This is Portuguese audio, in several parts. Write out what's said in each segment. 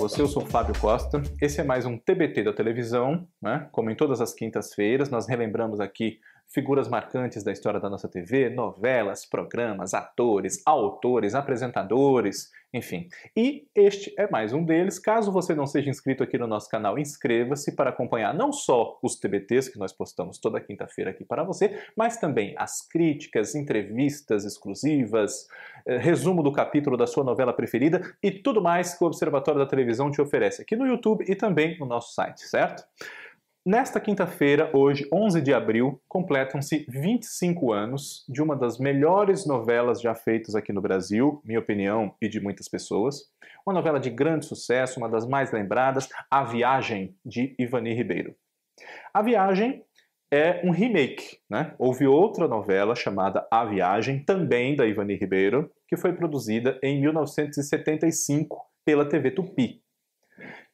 você? Eu sou o Fábio Costa. Esse é mais um TBT da televisão, né? Como em todas as quintas-feiras, nós relembramos aqui figuras marcantes da história da nossa TV, novelas, programas, atores, autores, apresentadores, enfim. E este é mais um deles. Caso você não seja inscrito aqui no nosso canal, inscreva-se para acompanhar não só os TBTs que nós postamos toda quinta-feira aqui para você, mas também as críticas, entrevistas exclusivas, resumo do capítulo da sua novela preferida e tudo mais que o Observatório da Televisão te oferece aqui no YouTube e também no nosso site, certo? Nesta quinta-feira, hoje, 11 de abril, completam-se 25 anos de uma das melhores novelas já feitas aqui no Brasil, minha opinião e de muitas pessoas. Uma novela de grande sucesso, uma das mais lembradas, A Viagem, de Ivani Ribeiro. A Viagem é um remake, né? Houve outra novela chamada A Viagem, também da Ivani Ribeiro, que foi produzida em 1975 pela TV Tupi.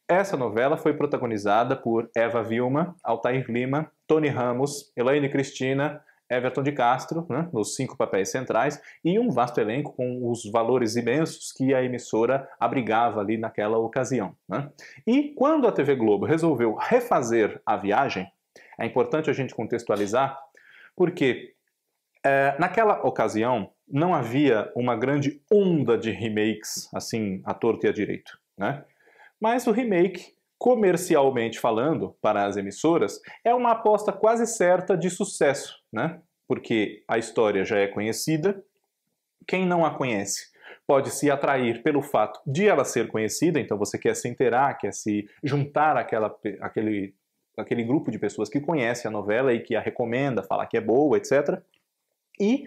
Essa novela foi protagonizada por Eva Vilma, Altair Lima, Tony Ramos, Elaine Cristina, Everton de Castro, né, nos 5 papéis centrais, e um vasto elenco com os valores imensos que a emissora abrigava ali naquela ocasião, né? E quando a TV Globo resolveu refazer A Viagem, é importante a gente contextualizar, porque naquela ocasião não havia uma grande onda de remakes, assim, à torto e à direito, né? Mas o remake, comercialmente falando, para as emissoras, é uma aposta quase certa de sucesso, né? Porque a história já é conhecida, quem não a conhece pode se atrair pelo fato de ela ser conhecida, então você quer se inteirar, quer se juntar àquele grupo de pessoas que conhece a novela e que a recomenda, fala que é boa, etc. E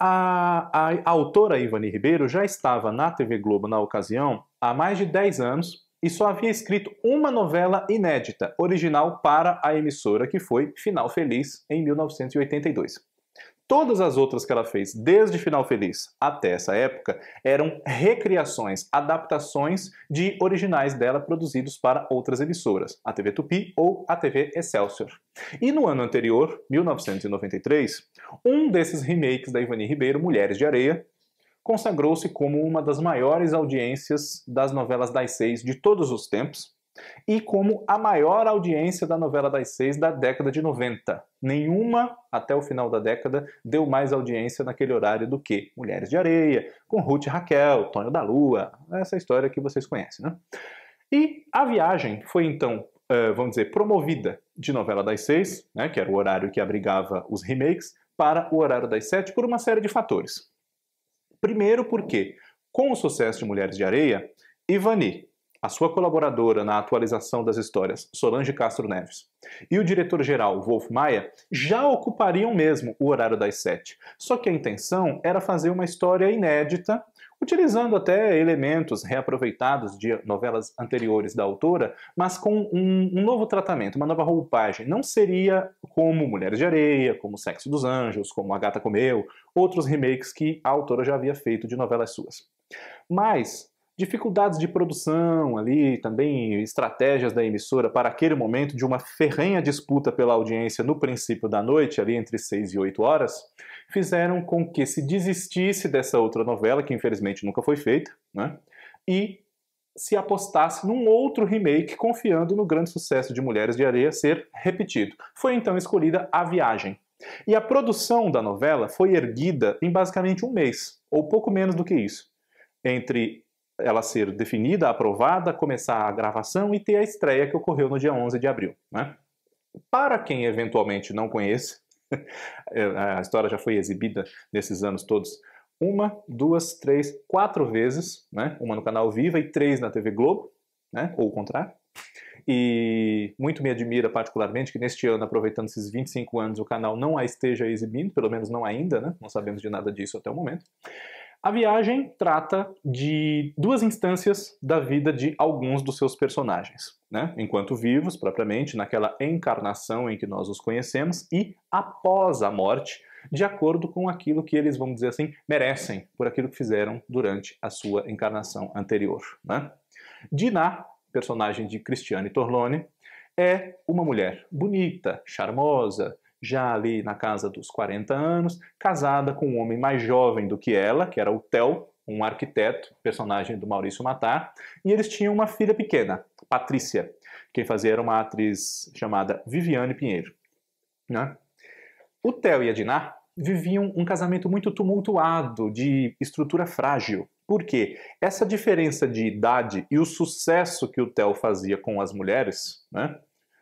a autora Ivani Ribeiro já estava na TV Globo na ocasião há mais de 10 anos, e só havia escrito uma novela inédita, original para a emissora, que foi Final Feliz, em 1982. Todas as outras que ela fez, desde Final Feliz até essa época, eram recriações, adaptações de originais dela produzidos para outras emissoras, a TV Tupi ou a TV Excelsior. E no ano anterior, 1993, um desses remakes da Ivani Ribeiro, Mulheres de Areia, consagrou-se como uma das maiores audiências das novelas das 6 de todos os tempos e como a maior audiência da novela das 6 da década de 90. Nenhuma, até o final da década, deu mais audiência naquele horário do que Mulheres de Areia, com Ruth e Raquel, Tonho da Lua, essa história que vocês conhecem, né? E A Viagem foi então, vamos dizer, promovida de novela das 6, né, que era o horário que abrigava os remakes, para o horário das 7 por uma série de fatores. Primeiro porque, com o sucesso de Mulheres de Areia, Ivani, a sua colaboradora na atualização das histórias, Solange Castro Neves, e o diretor-geral, Wolf Maia, já ocupariam mesmo o horário das 7. Só que a intenção era fazer uma história inédita, utilizando até elementos reaproveitados de novelas anteriores da autora, mas com um novo tratamento, uma nova roupagem. Não seria como Mulheres de Areia, como Sexo dos Anjos, como A Gata Comeu, outros remakes que a autora já havia feito de novelas suas. Mas dificuldades de produção ali, também estratégias da emissora para aquele momento de uma ferrenha disputa pela audiência no princípio da noite, ali entre 6 e 8 horas, fizeram com que se desistisse dessa outra novela, que infelizmente nunca foi feita, né? E se apostasse num outro remake, confiando no grande sucesso de Mulheres de Areia ser repetido. Foi então escolhida A Viagem. E a produção da novela foi erguida em basicamente um mês, ou pouco menos do que isso, entre ela ser definida, aprovada, começar a gravação e ter a estreia que ocorreu no dia 11 de abril, né? Para quem eventualmente não conhece, a história já foi exibida nesses anos todos 1, 2, 3, 4 vezes, né? Uma no canal Viva e 3 na TV Globo, né? Ou o contrário. E muito me admira particularmente que neste ano, aproveitando esses 25 anos, o canal não a esteja exibindo, pelo menos não ainda, né? Não sabemos de nada disso até o momento. A Viagem trata de 2 instâncias da vida de alguns dos seus personagens, né? Enquanto vivos, propriamente, naquela encarnação em que nós os conhecemos, e após a morte, de acordo com aquilo que eles, vamos dizer assim, merecem por aquilo que fizeram durante a sua encarnação anterior, né? Diná, personagem de Cristiane Torlone, é uma mulher bonita, charmosa, já ali na casa dos 40 anos, casada com um homem mais jovem do que ela, que era o Theo, um arquiteto, personagem do Maurício Matar, e eles tinham uma filha pequena, Patrícia. Quem fazia era uma atriz chamada Viviane Pinheiro, né? O Theo e a Diná viviam um casamento muito tumultuado, de estrutura frágil. Por quê? Essa diferença de idade e o sucesso que o Theo fazia com as mulheres, né?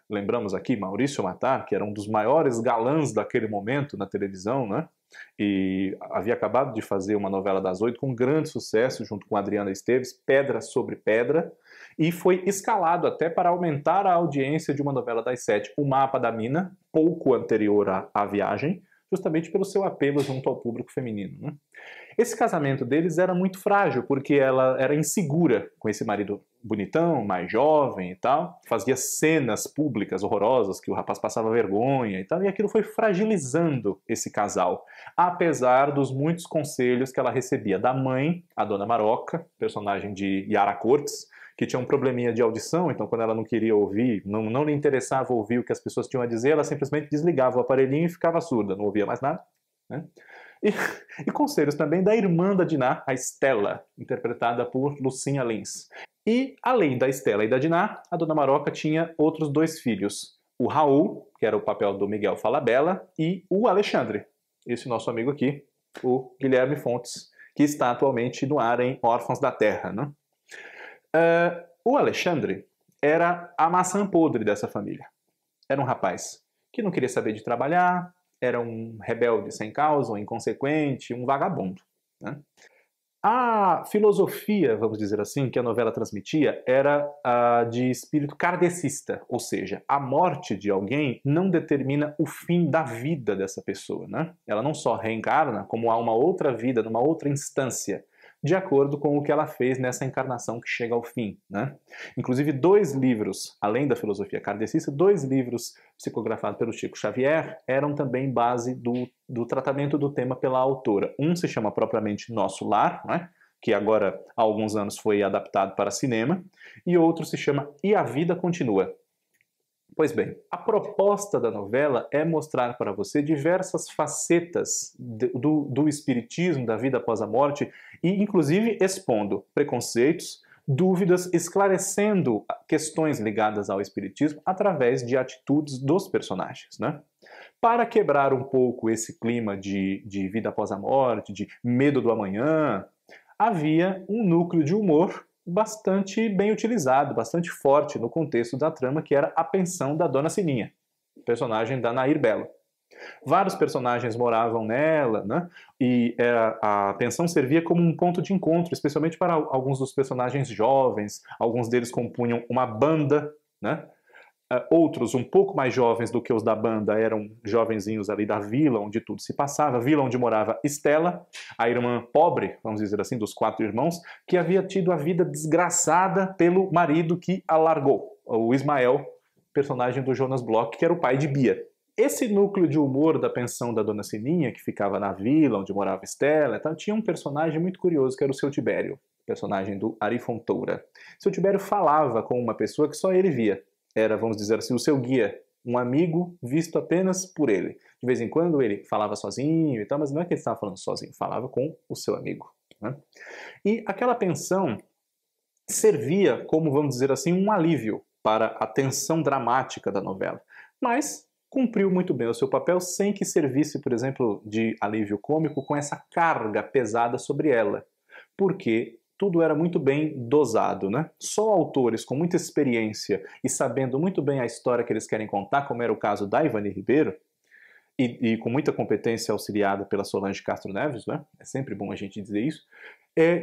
Lembramos aqui Maurício Matar, que era um dos maiores galãs daquele momento na televisão, né? E havia acabado de fazer uma novela das 8 com grande sucesso, junto com Adriana Esteves, Pedra sobre Pedra, e foi escalado até para aumentar a audiência de uma novela das 7, O Mapa da Mina, pouco anterior à Viagem, justamente pelo seu apelo junto ao público feminino, né? Esse casamento deles era muito frágil, porque ela era insegura com esse marido bonitão, mais jovem e tal, fazia cenas públicas horrorosas que o rapaz passava vergonha e tal, e aquilo foi fragilizando esse casal, apesar dos muitos conselhos que ela recebia da mãe, a Dona Maroca, personagem de Yara Cortes, que tinha um probleminha de audição, então quando ela não queria ouvir, não lhe interessava ouvir o que as pessoas tinham a dizer, ela simplesmente desligava o aparelhinho e ficava surda, não ouvia mais nada, né? E conselhos também da irmã da Diná, a Estela, interpretada por Lucinha Lins. E, além da Estela e da Diná, a Dona Maroca tinha outros 2 filhos. O Raul, que era o papel do Miguel Falabella, e o Alexandre, esse nosso amigo aqui, o Guilherme Fontes, que está atualmente no ar em Órfãos da Terra, né? O Alexandre era a maçã podre dessa família. Era um rapaz que não queria saber de trabalhar, era um rebelde sem causa, um inconsequente, um vagabundo, né? A filosofia, vamos dizer assim, que a novela transmitia era a de espírito kardecista, ou seja, a morte de alguém não determina o fim da vida dessa pessoa, né? Ela não só reencarna, como há uma outra vida, numa outra instância, de acordo com o que ela fez nessa encarnação que chega ao fim, né? Inclusive 2 livros, além da filosofia kardecista, 2 livros psicografados pelo Chico Xavier eram também base do tratamento do tema pela autora. Um se chama propriamente Nosso Lar, né? Que agora há alguns anos foi adaptado para cinema, e outro se chama E a Vida Continua. Pois bem, a proposta da novela é mostrar para você diversas facetas do espiritismo, da vida após a morte, e inclusive expondo preconceitos, dúvidas, esclarecendo questões ligadas ao espiritismo através de atitudes dos personagens, né? Para quebrar um pouco esse clima de vida após a morte, de medo do amanhã, havia um núcleo de humor bastante bem utilizado, bastante forte no contexto da trama, que era a pensão da Dona Sininha, personagem da Nair Belo. Vários personagens moravam nela, né? E a pensão servia como um ponto de encontro, especialmente para alguns dos personagens jovens. Alguns deles compunham uma banda, né? Outros, um pouco mais jovens do que os da banda, eram jovenzinhos ali da vila onde tudo se passava, a vila onde morava Estela, a irmã pobre, vamos dizer assim, dos 4 irmãos, que havia tido a vida desgraçada pelo marido que a largou, o Ismael, personagem do Jonas Bloch, que era o pai de Bia. Esse núcleo de humor da pensão da Dona Sininha, que ficava na vila onde morava Estela, então, tinha um personagem muito curioso, que era o Seu Tibério, personagem do Ari Fontoura. Seu Tibério falava com uma pessoa que só ele via. Era, vamos dizer assim, o seu guia, um amigo visto apenas por ele. De vez em quando ele falava sozinho e tal, mas não é que ele estava falando sozinho, falava com o seu amigo, né? E aquela pensão servia como, vamos dizer assim, um alívio para a tensão dramática da novela, mas cumpriu muito bem o seu papel sem que servisse, por exemplo, de alívio cômico com essa carga pesada sobre ela, porque tudo era muito bem dosado, né? Só autores com muita experiência e sabendo muito bem a história que eles querem contar, como era o caso da Ivani Ribeiro, e com muita competência auxiliada pela Solange Castro Neves, né? É sempre bom a gente dizer isso,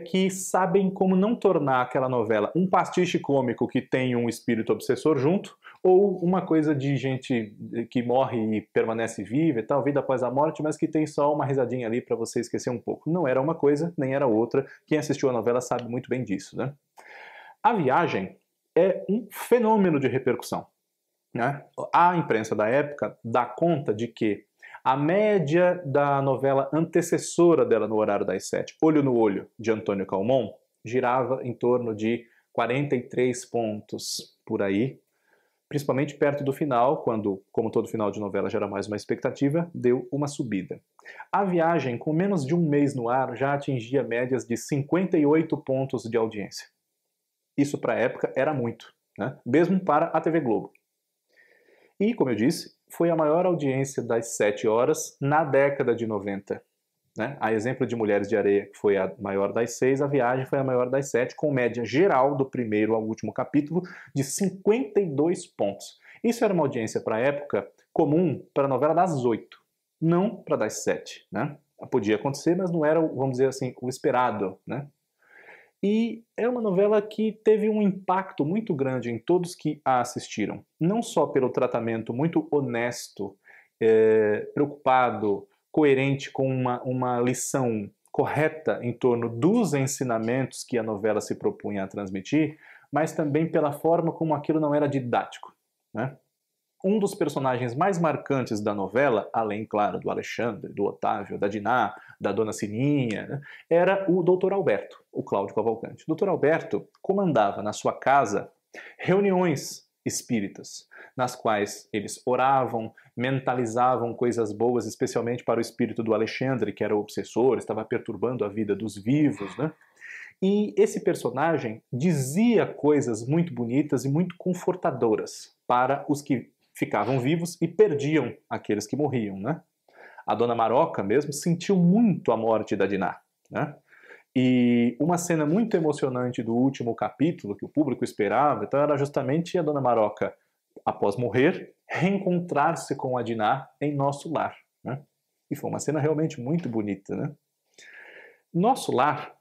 que sabem como não tornar aquela novela um pastiche cômico que tem um espírito obsessor junto, ou uma coisa de gente que morre e permanece viva e tal, vida após a morte, mas que tem só uma risadinha ali para você esquecer um pouco. Não era uma coisa, nem era outra. Quem assistiu a novela sabe muito bem disso, né? A Viagem é um fenômeno de repercussão, né? A imprensa da época dá conta de que a média da novela antecessora dela no horário das 7, Olho no Olho, de Antônio Calmon, girava em torno de 43 pontos por aí, principalmente perto do final, quando, como todo final de novela gera mais uma expectativa, deu uma subida. A Viagem, com menos de um mês no ar, já atingia médias de 58 pontos de audiência. Isso para a época era muito, né? Mesmo para a TV Globo. E, como eu disse, foi a maior audiência das 7 horas na década de 90. Né? A exemplo de Mulheres de Areia, que foi a maior das 6, A Viagem foi a maior das 7, com média geral do primeiro ao último capítulo de 52 pontos. Isso era uma audiência para a época comum para a novela das 8, não para das 7. Né? Podia acontecer, mas não era, vamos dizer assim, o esperado. Né? E é uma novela que teve um impacto muito grande em todos que a assistiram. Não só pelo tratamento muito honesto, preocupado, coerente com uma lição correta em torno dos ensinamentos que a novela se propunha a transmitir, mas também pela forma como aquilo não era didático. Né? Um dos personagens mais marcantes da novela, além, claro, do Alexandre, do Otávio, da Diná, da Dona Sininha, né, era o Dr. Alberto, o Cláudio Cavalcante. O Dr. Alberto comandava na sua casa reuniões espíritas, nas quais eles oravam, mentalizavam coisas boas, especialmente para o espírito do Alexandre, que era o obsessor, estava perturbando a vida dos vivos, né? E esse personagem dizia coisas muito bonitas e muito confortadoras para os que ficavam vivos e perdiam aqueles que morriam, né? A Dona Maroca mesmo sentiu muito a morte da Diná, né? E uma cena muito emocionante do último capítulo, que o público esperava, então era justamente a Dona Maroca, após morrer, reencontrar-se com a Diná em Nosso Lar. Né? E foi uma cena realmente muito bonita. Né? Nosso Lar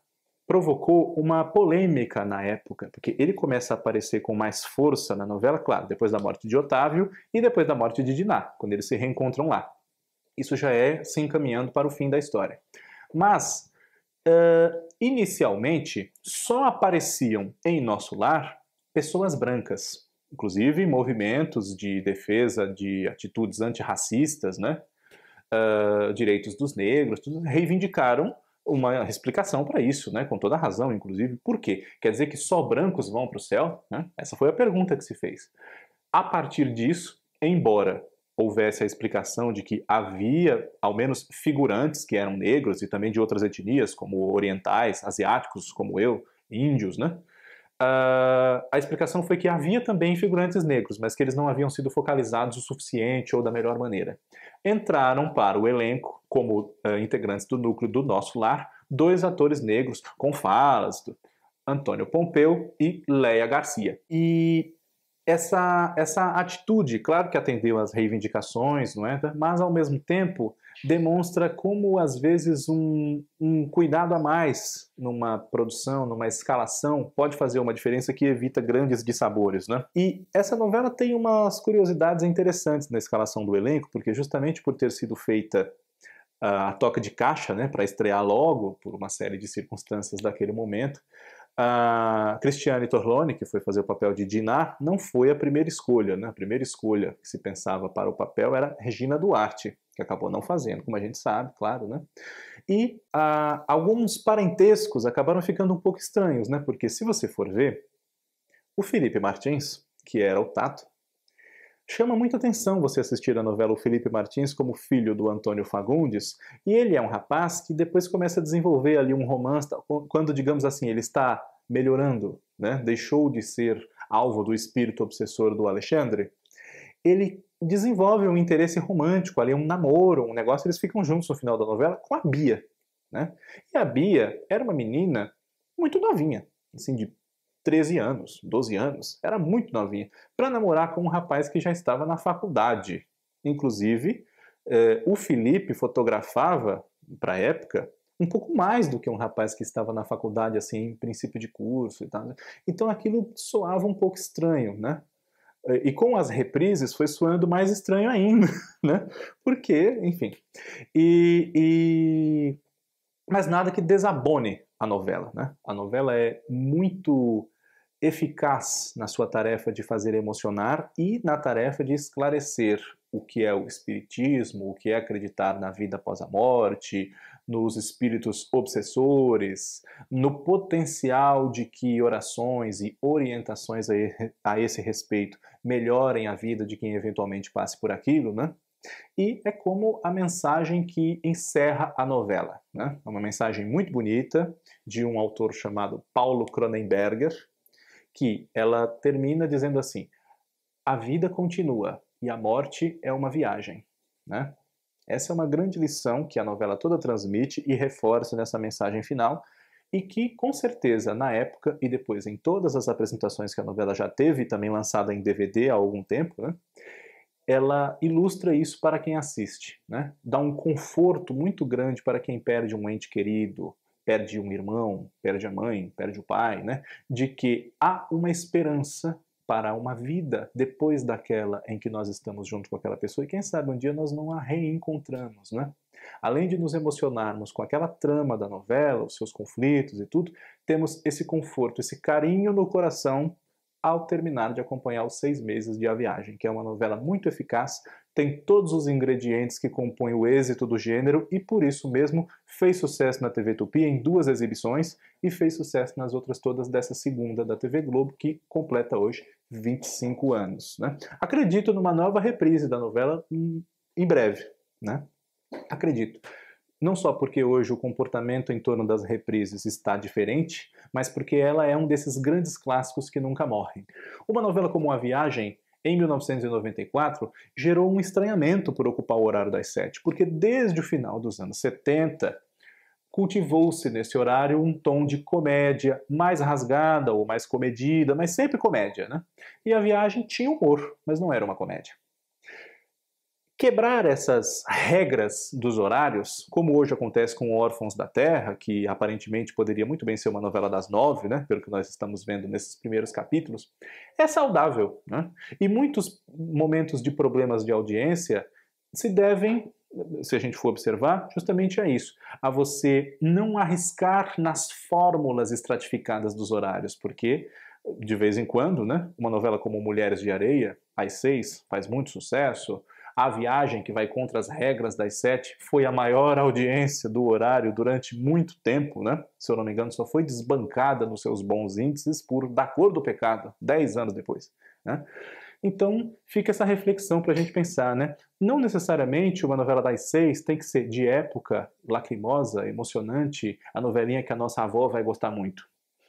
provocou uma polêmica na época, porque ele começa a aparecer com mais força na novela, claro, depois da morte de Otávio e depois da morte de Diná, quando eles se reencontram lá. Isso já é se encaminhando para o fim da história. Mas inicialmente, só apareciam em Nosso Lar pessoas brancas, inclusive movimentos de defesa de atitudes antirracistas, né? Direitos dos negros, reivindicaram uma explicação para isso, né? Com toda razão, inclusive. Por quê? Quer dizer que só brancos vão para o céu? Né? Essa foi a pergunta que se fez. A partir disso, embora houvesse a explicação de que havia, ao menos, figurantes que eram negros e também de outras etnias, como orientais, asiáticos, como eu, índios, né? A explicação foi que havia também figurantes negros, mas que eles não haviam sido focalizados o suficiente ou da melhor maneira. Entraram para o elenco, como integrantes do núcleo do Nosso Lar, 2 atores negros com falas, Antônio Pompeu e Léia Garcia. E essa atitude, claro que atendeu às reivindicações, não é? Mas ao mesmo tempo demonstra como às vezes um cuidado a mais numa produção, numa escalação, pode fazer uma diferença que evita grandes dissabores, né? E essa novela tem umas curiosidades interessantes na escalação do elenco, porque justamente por ter sido feita a toca de caixa, né, para estrear logo, por uma série de circunstâncias daquele momento, a Cristiane Torlone, que foi fazer o papel de Diná, não foi a primeira escolha. Né? A primeira escolha que se pensava para o papel era Regina Duarte, que acabou não fazendo, como a gente sabe, claro. Né? E alguns parentescos acabaram ficando um pouco estranhos, né? Porque se você for ver, o Felipe Martins, que era o Tato, chama muita atenção você assistir a novela O Felipe Martins como filho do Antônio Fagundes, e ele é um rapaz que depois começa a desenvolver ali um romance, quando, digamos assim, ele está melhorando, né? Deixou de ser alvo do espírito obsessor do Alexandre, ele desenvolve um interesse romântico ali, um namoro, um negócio, eles ficam juntos no final da novela com a Bia, né? E a Bia era uma menina muito novinha, assim, de 13 anos, 12 anos, era muito novinha, para namorar com um rapaz que já estava na faculdade. Inclusive, o Felipe fotografava, para a época, um pouco mais do que um rapaz que estava na faculdade, assim, em princípio de curso e tal. Então aquilo soava um pouco estranho, né? E com as reprises foi soando mais estranho ainda, né? Porque, enfim. Mas nada que desabone a novela, né? A novela é muito eficaz na sua tarefa de fazer emocionar e na tarefa de esclarecer o que é o espiritismo, o que é acreditar na vida após a morte, nos espíritos obsessores, no potencial de que orações e orientações a esse respeito melhorem a vida de quem eventualmente passe por aquilo, né? E é como a mensagem que encerra a novela, né? É uma mensagem muito bonita de um autor chamado Paulo Cronenberger, que ela termina dizendo assim: a vida continua e a morte é uma viagem, né? Essa é uma grande lição que a novela toda transmite e reforça nessa mensagem final, e que, com certeza, na época e depois em todas as apresentações que a novela já teve, também lançada em DVD há algum tempo, né, ela ilustra isso para quem assiste, né? Dá um conforto muito grande para quem perde um ente querido, perde um irmão, perde a mãe, perde o pai, né? De que há uma esperança para uma vida depois daquela em que nós estamos junto com aquela pessoa, e quem sabe um dia nós não a reencontramos, né? Além de nos emocionarmos com aquela trama da novela, os seus conflitos e tudo, temos esse conforto, esse carinho no coração ao terminar de acompanhar os 6 meses de A Viagem, que é uma novela muito eficaz, tem todos os ingredientes que compõem o êxito do gênero e por isso mesmo fez sucesso na TV Tupi em 2 exibições e fez sucesso nas outras todas dessa segunda da TV Globo, que completa hoje 25 anos, né? Acredito numa nova reprise da novela em breve, né? Acredito. Não só porque hoje o comportamento em torno das reprises está diferente, mas porque ela é um desses grandes clássicos que nunca morrem. Uma novela como A Viagem, em 1994, gerou um estranhamento por ocupar o horário das 7, porque desde o final dos anos 70, cultivou-se nesse horário um tom de comédia mais rasgada ou mais comedida, mas sempre comédia, né? E A Viagem tinha humor, mas não era uma comédia. Quebrar essas regras dos horários, como hoje acontece com Órfãos da Terra, que aparentemente poderia muito bem ser uma novela das 9, né, pelo que nós estamos vendo nesses primeiros capítulos, é saudável, né? E muitos momentos de problemas de audiência se devem, se a gente for observar, justamente a isso, a você não arriscar nas fórmulas estratificadas dos horários, porque de vez em quando, né, uma novela como Mulheres de Areia, às 6, faz muito sucesso. A Viagem, que vai contra as regras das 7, foi a maior audiência do horário durante muito tempo, né? Se eu não me engano, só foi desbancada nos seus bons índices por Da Cor do Pecado, 10 anos depois, né? Então, fica essa reflexão para a gente pensar, né? Não necessariamente uma novela das 6 tem que ser de época, lacrimosa, emocionante, a novelinha que a nossa avó vai gostar muito.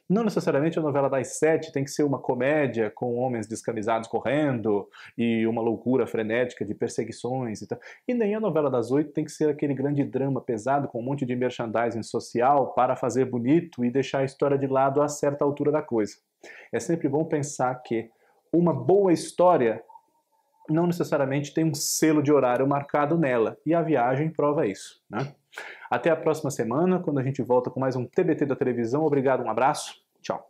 Não necessariamente a novela das 7 tem que ser uma comédia com homens descamisados correndo e uma loucura frenética de perseguições e tal. E nem a novela das 8 tem que ser aquele grande drama pesado com um monte de merchandising social para fazer bonito e deixar a história de lado a certa altura da coisa. É sempre bom pensar que uma boa história não necessariamente tem um selo de horário marcado nela, e A Viagem prova isso, né? Até a próxima semana, quando a gente volta com mais um TBT da televisão. Obrigado, um abraço, tchau.